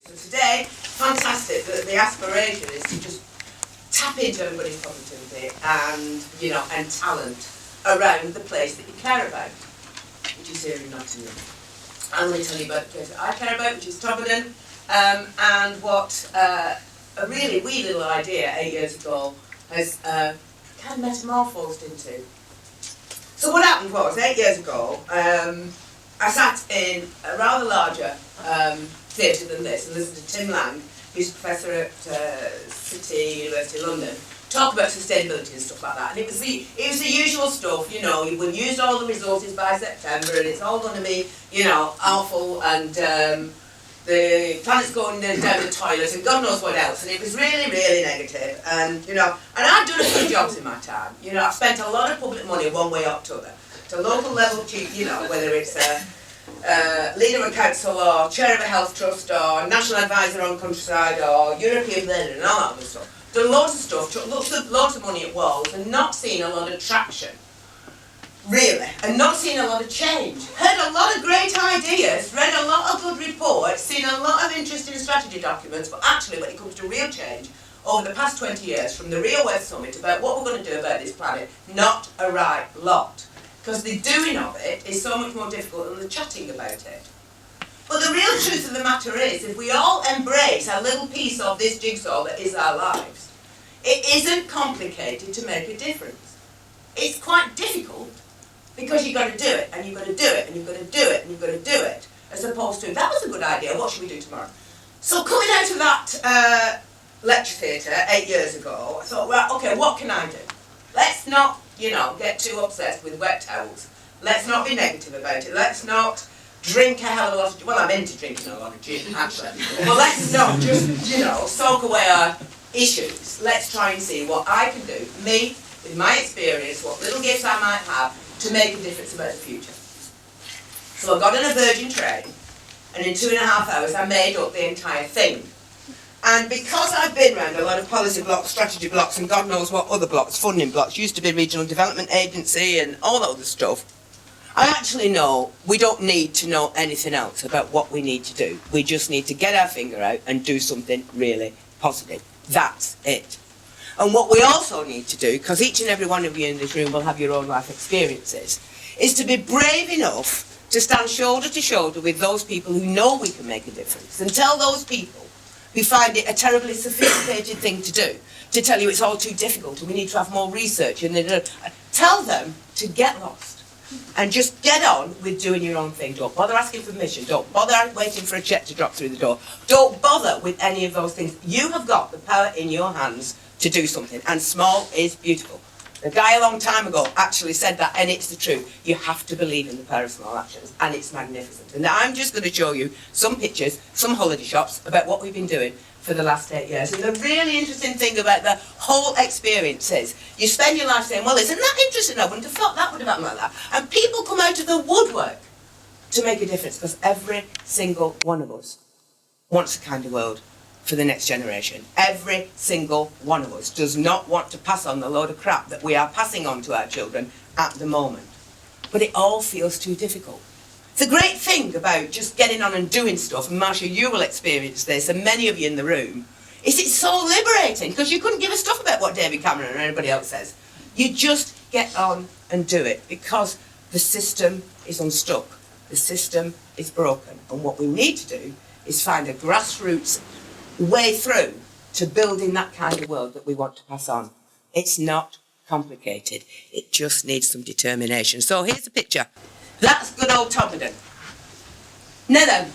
So today, fantastic, the aspiration is to just tap into everybody's positivity and, and talent around the place that you care about, which is here in Nottingham. I'm going to tell you about the place that I care about, which is Tobberden, and what a really wee little idea 8 years ago has kind of metamorphosed into. So what happened was, 8 years ago, I sat in a rather larger theatre than this and listened to Tim Lang, who's a professor at City University of London, talk about sustainability and stuff like that. And it was the usual stuff, we've used all the resources by September and it's all going to be, awful, and the planet's going down the toilet and God knows what else. And it was really, really negative. And, and I've done a few jobs in my time. I've spent a lot of public money one way or t'other. To local level, whether it's leader of a council or chair of a health trust or national advisor on countryside or European blender and all that other stuff. Done loads of stuff, took loads of money at walls and not seen a lot of traction, really, and not seen a lot of change. Heard a lot of great ideas, read a lot of good reports, seen a lot of interesting strategy documents, but actually when it comes to real change, over the past 20 years, from the Rio West Summit about what we're going to do about this planet, not a right lot. Because the doing of it is so much more difficult than the chatting about it. But the real truth of the matter is, if we all embrace a little piece of this jigsaw that is our lives, it isn't complicated to make a difference. It's quite difficult, because you've got to do it, and you've got to do it, and you've got to do it, and you've got to do it, as opposed to, that was a good idea, what should we do tomorrow? So coming out of that lecture theatre 8 years ago, I thought, well, okay, what can I do? Let's not, get too obsessed with wet towels. Let's not be negative about it. Let's not drink a hell of a lot of, well, I'm into drinking a lot of gin, actually. But let's not just, soak away our issues. Let's try and see what I can do, me, with my experience, what little gifts I might have, to make a difference about the future. So I got on a Virgin train, and in 2.5 hours I made up the entire thing. And because I've been around a lot of policy blocks, strategy blocks, and God knows what other blocks, funding blocks, used to be Regional Development Agency and all that other stuff, I actually know we don't need to know anything else about what we need to do. We just need to get our finger out and do something really positive. That's it. And what we also need to do, because each and every one of you in this room will have your own life experiences, is to be brave enough to stand shoulder to shoulder with those people who know we can make a difference, and tell those people who find it a terribly sophisticated thing to do, to tell you it's all too difficult and we need to have more research, and tell them to get lost and just get on with doing your own thing. Don't bother asking for permission, don't bother waiting for a cheque to drop through the door, don't bother with any of those things. You have got the power in your hands to do something, and small is beautiful. A guy a long time ago actually said that, and it's the truth. You have to believe in the power of small actions, and it's magnificent. And I'm just going to show you some pictures, some holiday shops, about what we've been doing for the last 8 years. And the really interesting thing about the whole experience is, you spend your life saying, well, isn't that interesting? I wouldn't have thought that would have happened like that. And people come out of the woodwork to make a difference, because every single one of us wants a kinder world for the next generation. Every single one of us does not want to pass on the load of crap that we are passing on to our children at the moment. But it all feels too difficult. The great thing about just getting on and doing stuff, and Marcia, you will experience this, and many of you in the room, is it's so liberating, because you couldn't give a stuff about what David Cameron or anybody else says. You just get on and do it, because the system is unstuck. The system is broken. And what we need to do is find a grassroots way through to building that kind of world that we want to pass on. It's not complicated. It just needs some determination. So here's a picture. That's good old Tobberden. Now then,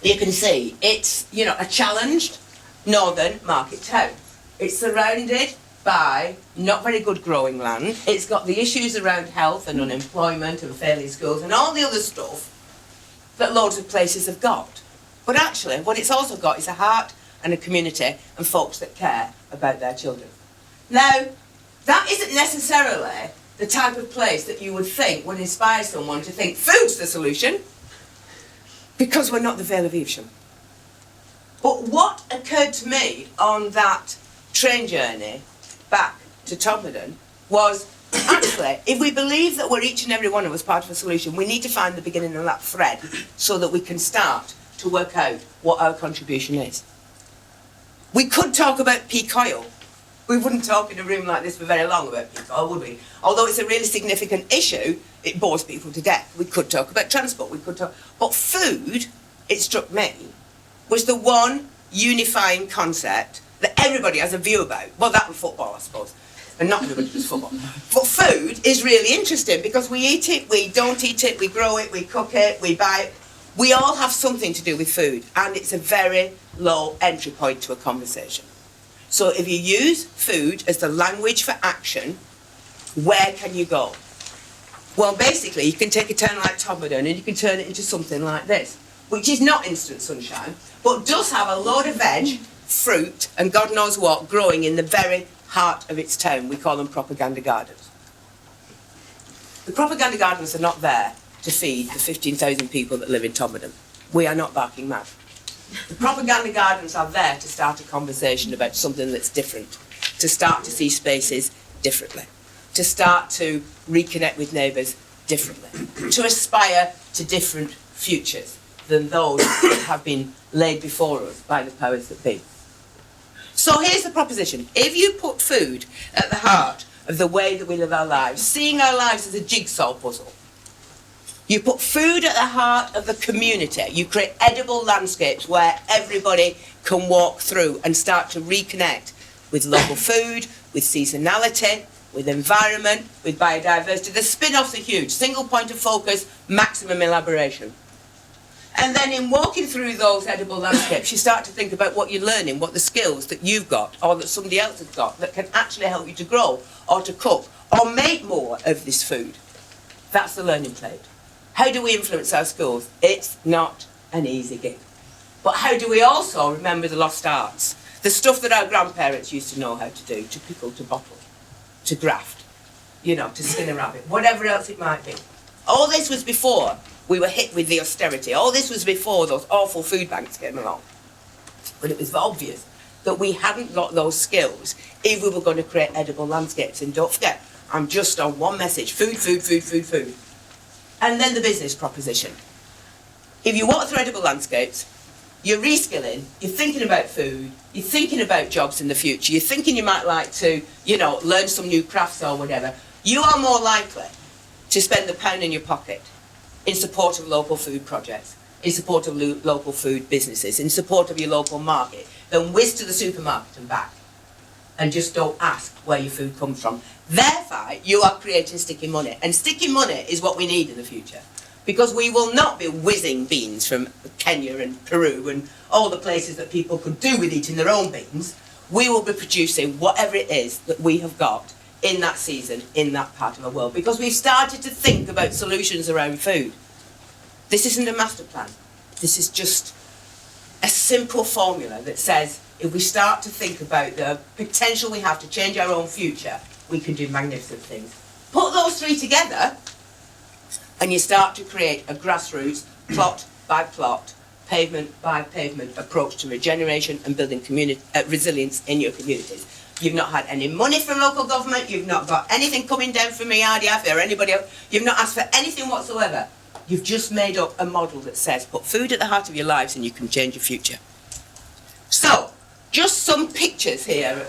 you can see it's, a challenged northern market town. It's surrounded by not very good growing land. It's got the issues around health and unemployment and failing schools and all the other stuff that loads of places have got. But actually, what it's also got is a heart and a community and folks that care about their children. Now, that isn't necessarily the type of place that you would think would inspire someone to think food's the solution, because we're not the Vale of Evesham. But what occurred to me on that train journey back to Tobberden was, actually, if we believe that we're each and every one of us part of a solution, we need to find the beginning of that thread so that we can start to work out what our contribution is. We could talk about peak oil. We wouldn't talk in a room like this for very long about peak oil, would we? Although it's a really significant issue, it bores people to death. We could talk about transport, but food, it struck me, was the one unifying concept that everybody has a view about. Well, that and football, I suppose. And not everybody does football. But food is really interesting because we eat it, we don't eat it, we grow it, we cook it, we buy it. We all have something to do with food, and it's a very low entry point to a conversation. So if you use food as the language for action, where can you go? Well, basically, you can take a town like Todmorden and you can turn it into something like this, which is not instant sunshine, but does have a load of veg, fruit, and God knows what growing in the very heart of its town. We call them propaganda gardens. The propaganda gardens are not there to feed the 15,000 people that live in Todmorden. We are not barking mad. The propaganda gardens are there to start a conversation about something that's different, to start to see spaces differently, to start to reconnect with neighbours differently, to aspire to different futures than those that have been laid before us by the powers that be. So here's the proposition. If you put food at the heart of the way that we live our lives, seeing our lives as a jigsaw puzzle, you put food at the heart of the community, you create edible landscapes where everybody can walk through and start to reconnect with local food, with seasonality, with environment, with biodiversity. The spin-offs are huge. Single point of focus, maximum elaboration. And then in walking through those edible landscapes, you start to think about what you're learning, what the skills that you've got or that somebody else has got that can actually help you to grow or to cook or make more of this food. That's the learning plate. How do we influence our schools? It's not an easy gig. But how do we also remember the lost arts? The stuff that our grandparents used to know how to do, to pickle, to bottle, to graft, to skin a rabbit, whatever else it might be. All this was before we were hit with the austerity. All this was before those awful food banks came along. But it was obvious that we hadn't got those skills if we were going to create edible landscapes. And don't forget, I'm just on one message: food, food, food, food, food. And then the business proposition. If you walk through edible landscapes, you're reskilling, you're thinking about food, you're thinking about jobs in the future, you're thinking you might like to, learn some new crafts or whatever, you are more likely to spend the pound in your pocket in support of local food projects, in support of local food businesses, in support of your local market, than whiz to the supermarket and back and just don't ask where your food comes from. Therefore, you are creating sticky money. And sticky money is what we need in the future. Because we will not be whizzing beans from Kenya and Peru and all the places that people could do with eating their own beans. We will be producing whatever it is that we have got in that season, in that part of the world. Because we've started to think about solutions around food. This isn't a master plan. This is just a simple formula that says, if we start to think about the potential we have to change our own future, we can do magnificent things. Put those three together, and you start to create a grassroots, plot by plot, pavement by pavement approach to regeneration and building resilience in your communities. You've not had any money from local government, you've not got anything coming down from ERDF or anybody else, you've not asked for anything whatsoever. You've just made up a model that says, put food at the heart of your lives and you can change your future. So, just some pictures here,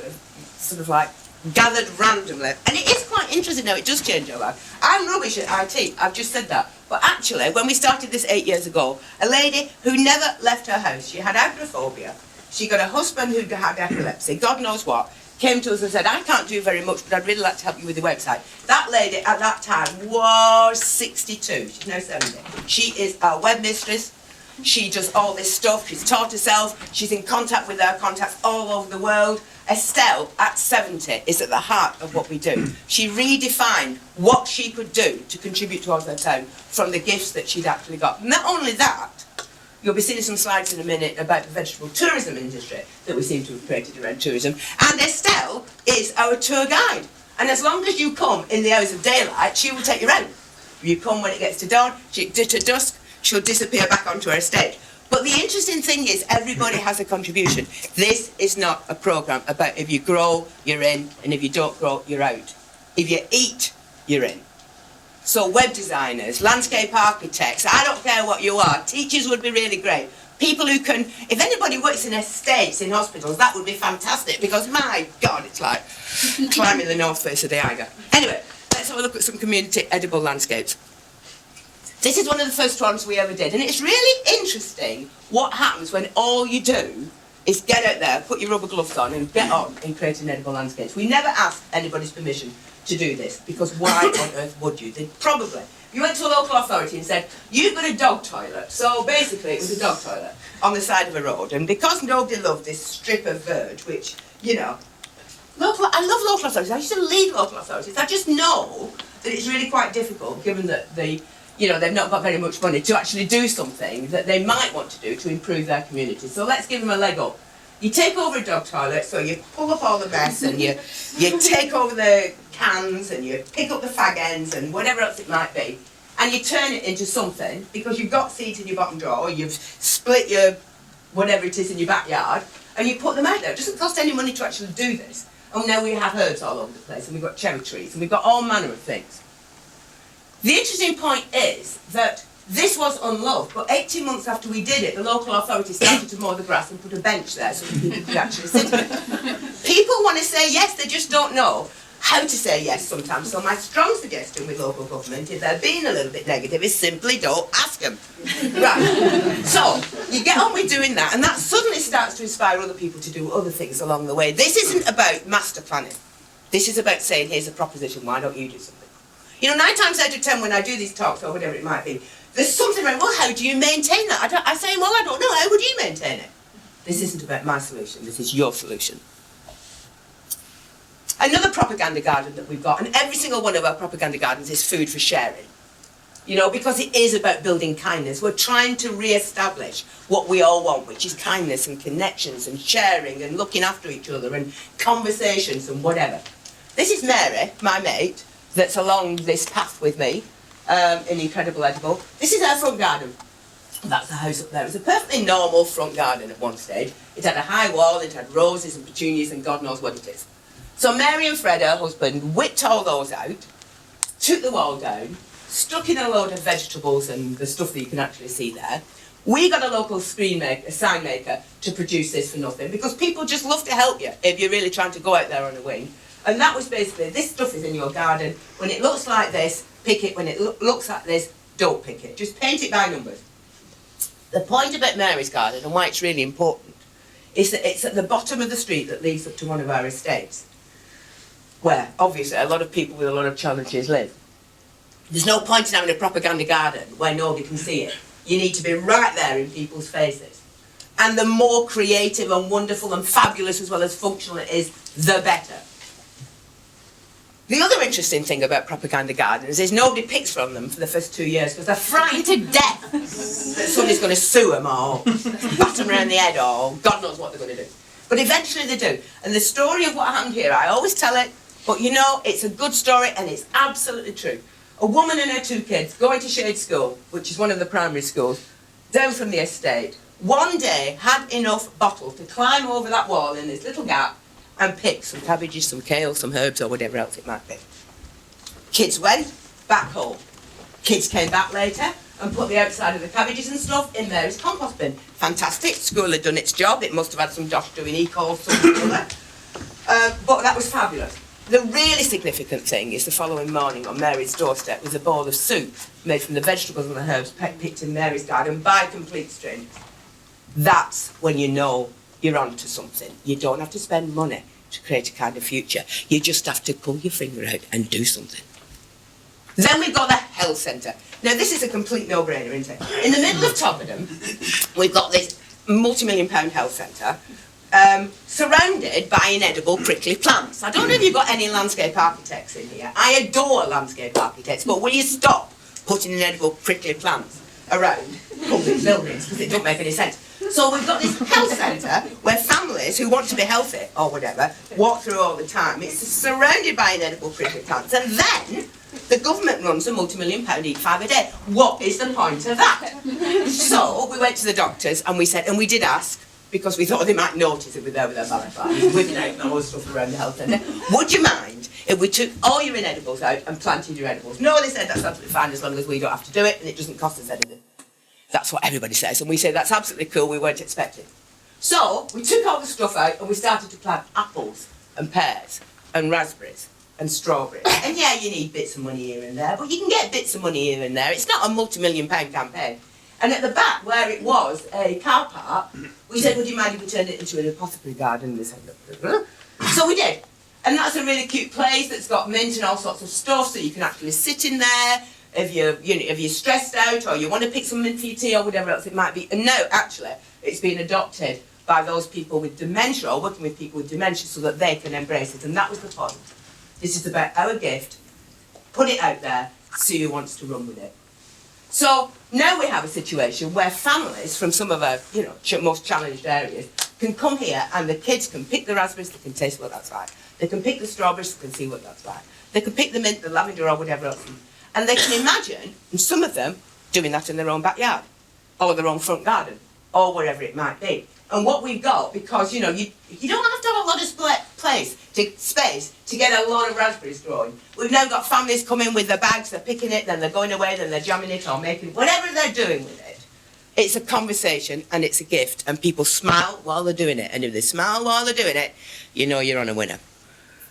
sort of like gathered randomly. And it is quite interesting how it does change your life. I'm rubbish at IT, I've just said that. But actually, when we started this 8 years ago, a lady who never left her house, she had agoraphobia, she got a husband who had epilepsy, God knows what, came to us and said, I can't do very much, but I'd really like to help you with the website. That lady at that time was 62, she's now 70. She is our web mistress. She does all this stuff, she's taught herself, she's in contact with our contacts all over the world. Estelle, at 70, is at the heart of what we do. She redefined what she could do to contribute towards her town from the gifts that she'd actually got. Not only that, you'll be seeing some slides in a minute about the vegetable tourism industry that we seem to have created around tourism. And Estelle is our tour guide. And as long as you come in the hours of daylight, she will take you around. You come when it gets to dawn, to dusk, she'll disappear back onto her estate. But the interesting thing is everybody has a contribution. This is not a programme about if you grow, you're in, and if you don't grow, you're out. If you eat, you're in. So web designers, landscape architects, I don't care what you are, teachers would be really great. People who can, if anybody works in estates, in hospitals, that would be fantastic, because my God, it's like climbing the north face of the Eiger. Anyway, let's have a look at some community edible landscapes. This is one of the first ones we ever did, and it's really interesting what happens when all you do is get out there, put your rubber gloves on, and get on in creating edible landscapes. We never asked anybody's permission to do this, because why on earth would you? They'd probably, you went to a local authority and said, you've got a dog toilet. So basically it was a dog toilet on the side of a road, and because nobody loved this strip of verge, which, you know, I love local authorities. I used to lead local authorities. I just know that it's really quite difficult, given that they've not got very much money, to actually do something that they might want to do to improve their community. So let's give them a leg up. You take over a dog toilet, so you pull up all the mess, and you take over the cans, and you pick up the fag ends and whatever else it might be, and you turn it into something, because you've got seeds in your bottom drawer, you've split your whatever it is in your backyard, and you put them out there. It doesn't cost any money to actually do this. And now we have herbs all over the place, and we've got cherry trees, and we've got all manner of things. The interesting point is that this was unloved, but 18 months after we did it, the local authority started to mow the grass and put a bench there so that people could actually sit on it. People want to say yes, they just don't know how to say yes sometimes. So my strong suggestion with local government, if they're being a little bit negative, is simply don't ask them. Right. So you get on with doing that, and that suddenly starts to inspire other people to do other things along the way. This isn't about master planning. This is about saying, here's a proposition, why don't you do something? You know, 9 times out of 10 when I do these talks, or whatever it might be, there's something like, well, how do you maintain that? I say, well, I don't know, how would you maintain it? This isn't about my solution, this is your solution. Another propaganda garden that we've got, and every single one of our propaganda gardens is food for sharing. You know, because it is about building kindness. We're trying to re-establish what we all want, which is kindness and connections and sharing and looking after each other and conversations and whatever. This is Mary, my mate, that's along this path with me, in Incredible Edible. This is our front garden. That's the house up there. It was a perfectly normal front garden at one stage. It had a high wall, it had roses and petunias and God knows what it is. So Mary and Fred, her husband, whipped all those out, took the wall down, stuck in a load of vegetables and the stuff that you can actually see there. We got a local sign maker to produce this for nothing, because people just love to help you if you're really trying to go out there on a wing. And that was basically, this stuff is in your garden. When it looks like this, pick it. When it looks like this, don't pick it. Just paint it by numbers. The point about Mary's garden, and why it's really important, is that it's at the bottom of the street that leads up to one of our estates, where, obviously, a lot of people with a lot of challenges live. There's no point in having a propaganda garden where nobody can see it. You need to be right there in people's faces. And the more creative and wonderful and fabulous as well as functional it is, the better. The other interesting thing about propaganda gardens is nobody picks from them for the first 2 years, because they're frightened to death that somebody's going to sue them or bat them around the head or God knows what they're going to do. But eventually they do. And the story of what happened here, I always tell it, but you know, it's a good story and it's absolutely true. A woman and her 2 kids going to Shade School, which is one of the primary schools, down from the estate, one day had enough bottle to climb over that wall in this little gap and pick some cabbages, some kale, some herbs or whatever else it might be. Kids went back home. Kids came back later and put the outside of the cabbages and stuff in Mary's compost bin. Fantastic, school had done its job. It must have had some dosh doing eco something or other. But that was fabulous. The really significant thing is the following morning on Mary's doorstep was a bowl of soup made from the vegetables and the herbs picked in Mary's garden by complete strangers. That's when you know you're on to something. You don't have to spend money to create a kind of future. You just have to pull your finger out and do something. Then we've got the health centre. Now this is a complete no-brainer, isn't it? In the middle of Tottenham, we've got this multi-million-pound health centre, surrounded by inedible prickly plants. I don't know if you've got any landscape architects in here. I adore landscape architects, but will you stop putting inedible prickly plants around public buildings, because it don't make any sense. So we've got this health centre where families who want to be healthy or whatever walk through all the time. It's surrounded by inedible prickly plants, and then the government runs a multi-million-pound E5 a day. What is the point of that? So we went to the doctors and we said, and we did ask, because we thought they might notice if we're there with our balaclavas, whipping out and all the stuff around the health centre. Would you mind if we took all your inedibles out and planted your edibles? No, they said that's absolutely fine as long as we don't have to do it and it doesn't cost us anything. That's what everybody says. And we say, that's absolutely cool, we weren't expecting. So we took all the stuff out and we started to plant apples and pears and raspberries and strawberries. And yeah, you need bits of money here and there, but you can get bits of money here and there. It's not a multi-million-pound campaign. And at the back, where it was a car park, we said, would you mind if we turned it into an apothecary garden? And they said, no. So we did. And that's a really cute place that's got mint and all sorts of stuff, so you can actually sit in there if you're stressed out or you want to pick some mint for your tea or whatever else it might be. And no, actually, it's been adopted by those people with dementia or working with people with dementia so that they can embrace it. And that was the point. This is about our gift. Put it out there, see who wants to run with it. So now we have a situation where families from some of our most challenged areas can come here and the kids can pick the raspberries, they can taste what that's like. They can pick the strawberries, they can see what that's like. They can pick the mint, the lavender or whatever else. And they can imagine, and some of them, doing that in their own backyard or their own front garden or wherever it might be. And what we've got, because you don't have to have a lot of space to get a lot of raspberries growing. We've now got families coming with their bags, they're picking it, then they're going away, then they're jamming it or making it, whatever they're doing with it. It's a conversation and it's a gift, and people smile while they're doing it. And if they smile while they're doing it, you know you're on a winner.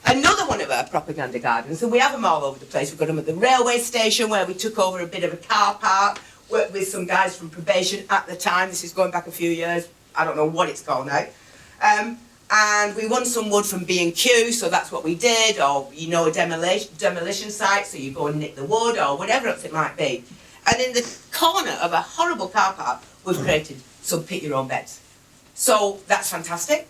Another one of our propaganda gardens, and we have them all over the place. We've got them at the railway station where we took over a bit of a car park, worked with some guys from probation at the time. This is going back a few years. I don't know what it's called now. And we won some wood from B&Q, so that's what we did, or a demolition site, so you go and nick the wood, or whatever else it might be. And in the corner of a horrible car park, we've created some pick-your-own beds. So that's fantastic.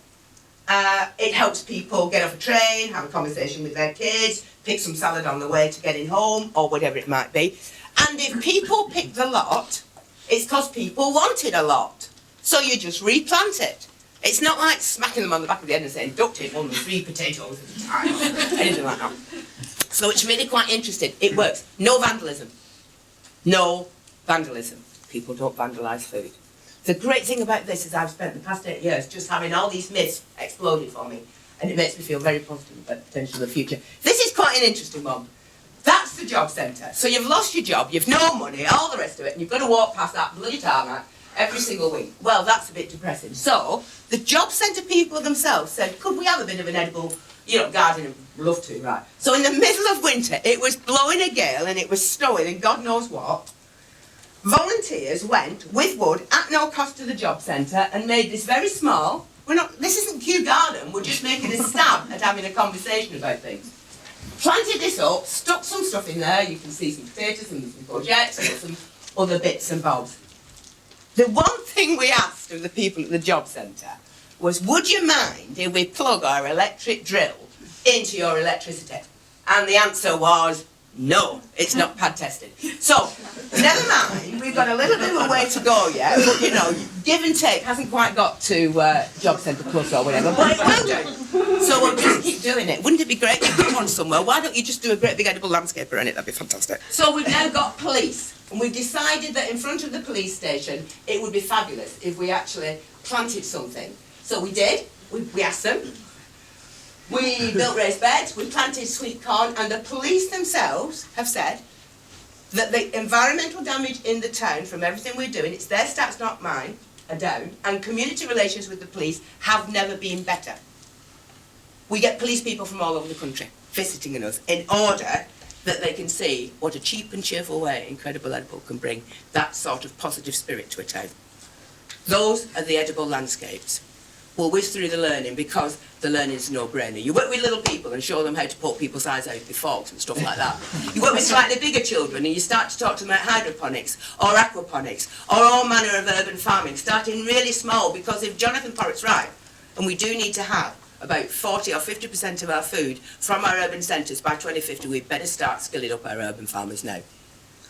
It helps people get off a train, have a conversation with their kids, pick some salad on the way to getting home, or whatever it might be. And if people pick the lot, it's because people wanted a lot. So you just replant it. It's not like smacking them on the back of the head and saying, duct tape on the 3 potatoes at a time, or anything like that. So it's really quite interesting. It works. No vandalism. No vandalism. People don't vandalise food. The great thing about this is I've spent the past 8 years just having all these myths exploded for me, and it makes me feel very positive about the potential of the future. This is quite an interesting one. That's the job centre. So you've lost your job, you've no money, all the rest of it, and you've got to walk past that bloody tarmac every single week. Well, that's a bit depressing. So the job centre people themselves said, could we have a bit of an edible, garden? We'd love to, right? So in the middle of winter, it was blowing a gale and it was snowing and God knows what. Volunteers went with wood at no cost to the job centre and made this very small. This isn't Kew Garden. We're just making a stab at having a conversation about things. Planted this up, stuck some stuff in there. You can see some potatoes and some courgettes and some other bits and bobs. The one thing we asked of the people at the job centre was, would you mind if we plug our electric drill into your electricity? And the answer was, no, it's not pad tested. So, never mind, we've got a little bit of a way to go yet, but give and take hasn't quite got to Job Centre Plus or whatever, but it will do. So we'll just keep doing it. Wouldn't it be great if you put one somewhere? Why don't you just do a great big edible landscape around it? That'd be fantastic. So we've now got police, and we've decided that in front of the police station, it would be fabulous if we actually planted something. So we did, we asked them. We built raised beds, we planted sweet corn, and the police themselves have said that the environmental damage in the town from everything we're doing, it's their stats, not mine, are down, and community relations with the police have never been better. We get police people from all over the country visiting us in order that they can see what a cheap and cheerful way Incredible Edible can bring that sort of positive spirit to a town. Those are the edible landscapes. We'll whiz through the learning because the learning is a no-brainer. You work with little people and show them how to poke people's eyes out with forks and stuff like that. You work with slightly bigger children and you start to talk to them about hydroponics or aquaponics or all manner of urban farming, starting really small, because if Jonathan Porritt's right, and we do need to have about 40 or 50% of our food from our urban centres by 2050, we'd better start skilling up our urban farmers now.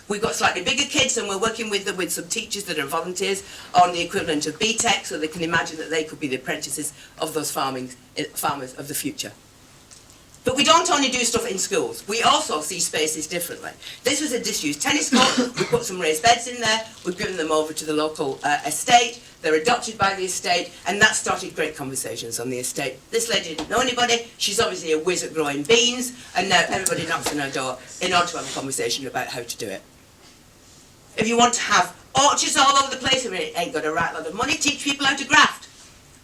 We've got slightly bigger kids and we're working with them with some teachers that are volunteers on the equivalent of BTEC, so they can imagine that they could be the apprentices of those farmers of the future. But we don't only do stuff in schools, we also see spaces differently. This was a disused tennis court, we put some raised beds in there, we've given them over to the local estate, they're adopted by the estate, and that started great conversations on the estate. This lady didn't know anybody, she's obviously a whiz at growing beans, and now everybody knocks on her door in order to have a conversation about how to do it. If you want to have Orchards all over the place, and it ain't got a right lot of money. Teach people how to graft.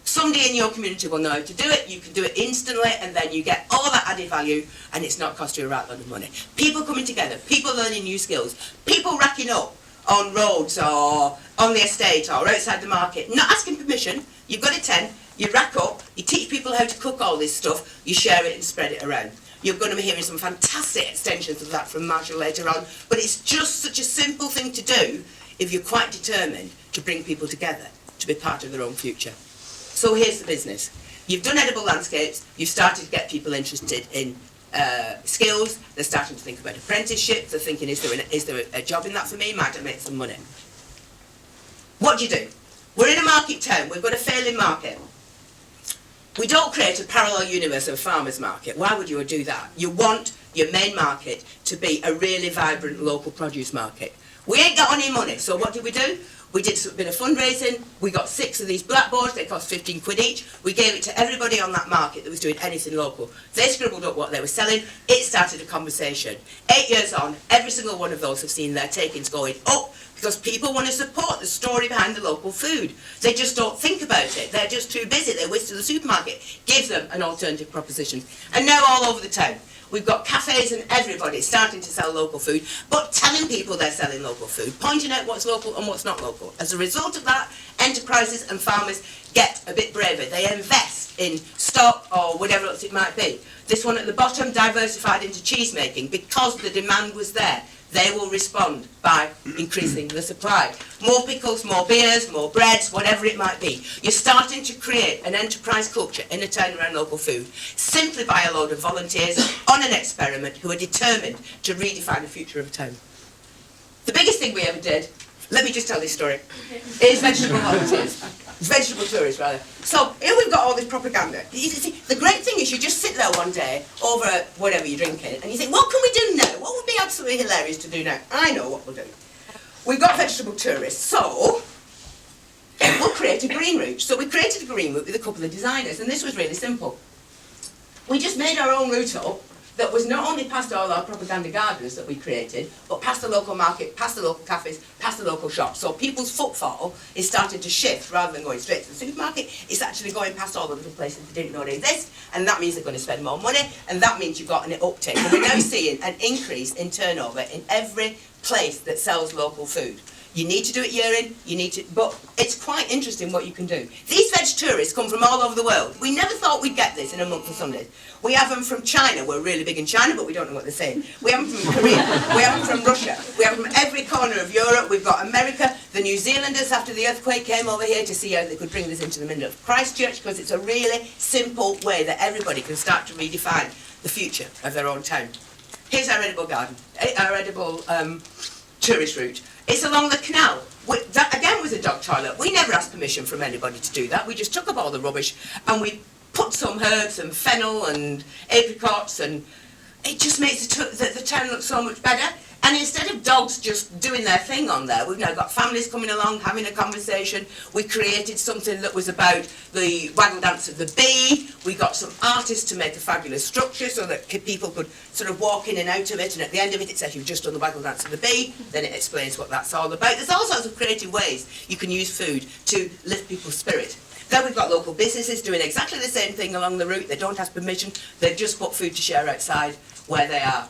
Somebody in your community will know how to do it. You can do it instantly, and then you get all that added value, and it's not cost you a right lot of money. People coming together, people learning new skills, people racking up on roads or on the estate or outside the market, not asking permission. You've got a tent, you rack up, you teach people how to cook all this stuff, you share it and spread it around. You're going to be hearing some fantastic extensions of that from Marshall later on, but it's just such a simple thing to do if you're quite determined to bring people together to be part of their own future. So here's the business. You've done edible landscapes, you've started to get people interested in skills, they're starting to think about apprenticeships, they're thinking, is there a job in that for me, might I make some money? What do? We're in a market town, we've got a failing market. We don't create a parallel universe of a farmer's market. Why would you do that? You want your main market to be a really vibrant local produce market. We ain't got any money, so what did? We did a bit of fundraising, we got 6 of these blackboards, they cost 15 quid each, we gave it to everybody on that market that was doing anything local. They scribbled up what they were selling, it started a conversation. 8 years on, every single one of those have seen their takings going up, because people want to support the story behind the local food. They just don't think about it, they're just too busy, they whiz to the supermarket. Give them an alternative proposition. And now all over the town. We've got cafes and everybody starting to sell local food, but telling people they're selling local food, pointing out what's local and what's not local. As a result of that, enterprises and farmers get a bit braver. They invest in stock or whatever else it might be. This one at the bottom diversified into cheese making because the demand was there. They will respond by increasing the supply. More pickles, more beers, more breads, whatever it might be. You're starting to create an enterprise culture in a town around local food simply by a load of volunteers on an experiment who are determined to redefine the future of a town. The biggest thing we ever did, let me just tell this story, is vegetable volunteers. Vegetable tourists, rather. So, here we've got all this propaganda. You can see, the great thing is you just sit there one day over whatever you're drinking and you think, what can we do now? What would be absolutely hilarious to do now? I know what we'll do. We've got vegetable tourists, so we'll create a green route. So we created a green route with a couple of designers, and this was really simple. We just made our own route up that was not only past all our propaganda gardens that we created, but past the local market, past the local cafes, past the local shops. So people's footfall is starting to shift. Rather than going straight to the supermarket, it's actually going past all the little places they didn't know they exist, and that means they're going to spend more money, and that means you've got an uptick. And we're now seeing an increase in turnover in every place that sells local food. You need to do it year in, but it's quite interesting what you can do. These veg tourists come from all over the world. We never thought we'd get this in a month of Sundays. We have them from China, we're really big in China, but we don't know what they're saying. We have them from Korea, we have them from Russia, we have them from every corner of Europe, we've got America. The New Zealanders, after the earthquake, came over here to see how they could bring this into the middle of Christchurch, because it's a really simple way that everybody can start to redefine the future of their own town. Here's our edible garden, our edible tourist route. It's along the canal. That again was a dog toilet. We never asked permission from anybody to do that. We just took up all the rubbish and we put some herbs and fennel and apricots, and it just makes the town look so much better. And instead of dogs just doing their thing on there, we've now got families coming along, having a conversation. We created something that was about the waggle dance of the bee. We got some artists to make a fabulous structure so that people could sort of walk in and out of it, and at the end of it, it says you've just done the waggle dance of the bee. Then it explains what that's all about. There's all sorts of creative ways you can use food to lift people's spirit. Then we've got local businesses doing exactly the same thing along the route. They don't ask permission. They just put food to share outside where they are.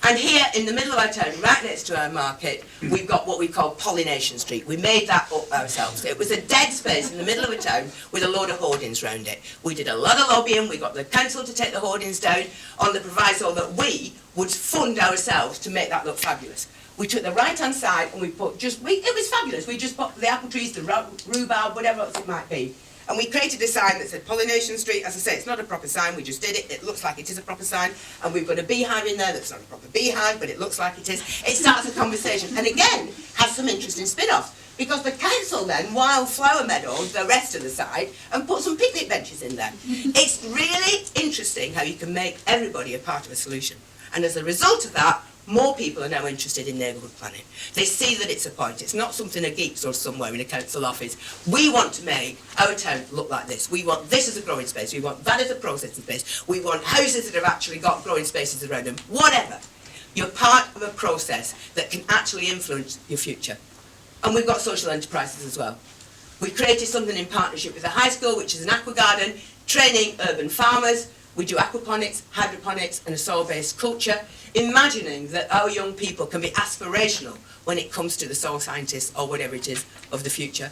And here in the middle of our town, right next to our market, we've got what we call Pollination Street. We made that up ourselves. It was a dead space in the middle of a town with a load of hoardings round it. We did a lot of lobbying. We got the council to take the hoardings down on the proviso that we would fund ourselves to make that look fabulous. We took the right-hand side and we put it was fabulous. We just put the apple trees, the rhubarb, whatever else it might be. And we created a sign that said Pollination Street. As I say, it's not a proper sign, we just did it. It looks like it is a proper sign. And we've got a beehive in there that's not a proper beehive, but it looks like it is. It starts a conversation, and again, has some interesting spin-offs. Because the council then wildflower meadows the rest of the site and put some picnic benches in there. It's really interesting how you can make everybody a part of a solution. And as a result of that, more people are now interested in neighbourhood planning. They see that it's a point. It's not something a geek does somewhere in a council office. We want to make our town look like this. We want this as a growing space. We want that as a processing space. We want houses that have actually got growing spaces around them. Whatever. You're part of a process that can actually influence your future. And we've got social enterprises as well. We created something in partnership with the high school, which is an aqua garden, training urban farmers. We do aquaponics, hydroponics, and a soil-based culture, imagining that our young people can be aspirational when it comes to the soil scientists or whatever it is of the future.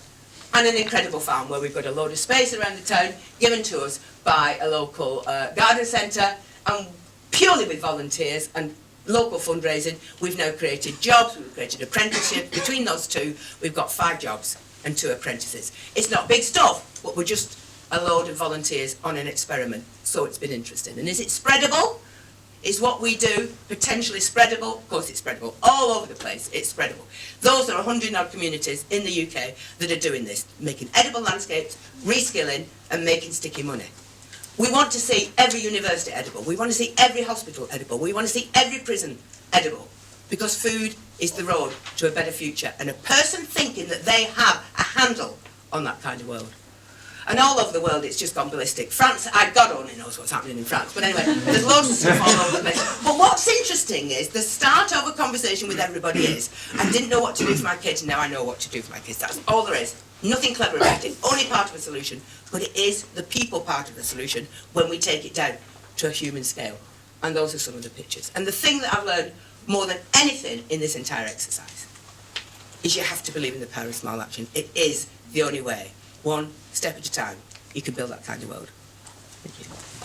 And an incredible farm where we've got a load of space around the town given to us by a local garden centre, and purely with volunteers and local fundraising, we've now created jobs, we've created apprenticeships. Between those two, we've got 5 jobs and 2 apprentices. It's not big stuff, but we're just a load of volunteers on an experiment, so it's been interesting. And is it spreadable? Is what we do potentially spreadable? Of course it's spreadable. All over the place, it's spreadable. Those are 100 odd communities in the UK that are doing this, making edible landscapes, reskilling, and making sticky money. We want to see every university edible. We want to see every hospital edible. We want to see every prison edible. Because food is the road to a better future. And a person thinking that they have a handle on that kind of world. And all over the world, it's just gone ballistic. France, God only knows what's happening in France. But anyway, there's loads of stuff all over the place. But what's interesting is the start of a conversation with everybody is, I didn't know what to do for my kids, and now I know what to do for my kids. That's all there is. Nothing clever about it. Only part of a solution. But it is the people part of the solution when we take it down to a human scale. And those are some of the pictures. And the thing that I've learned more than anything in this entire exercise is you have to believe in the power of small action. It is the only way. One step at a time, you can build that kind of world. Thank you.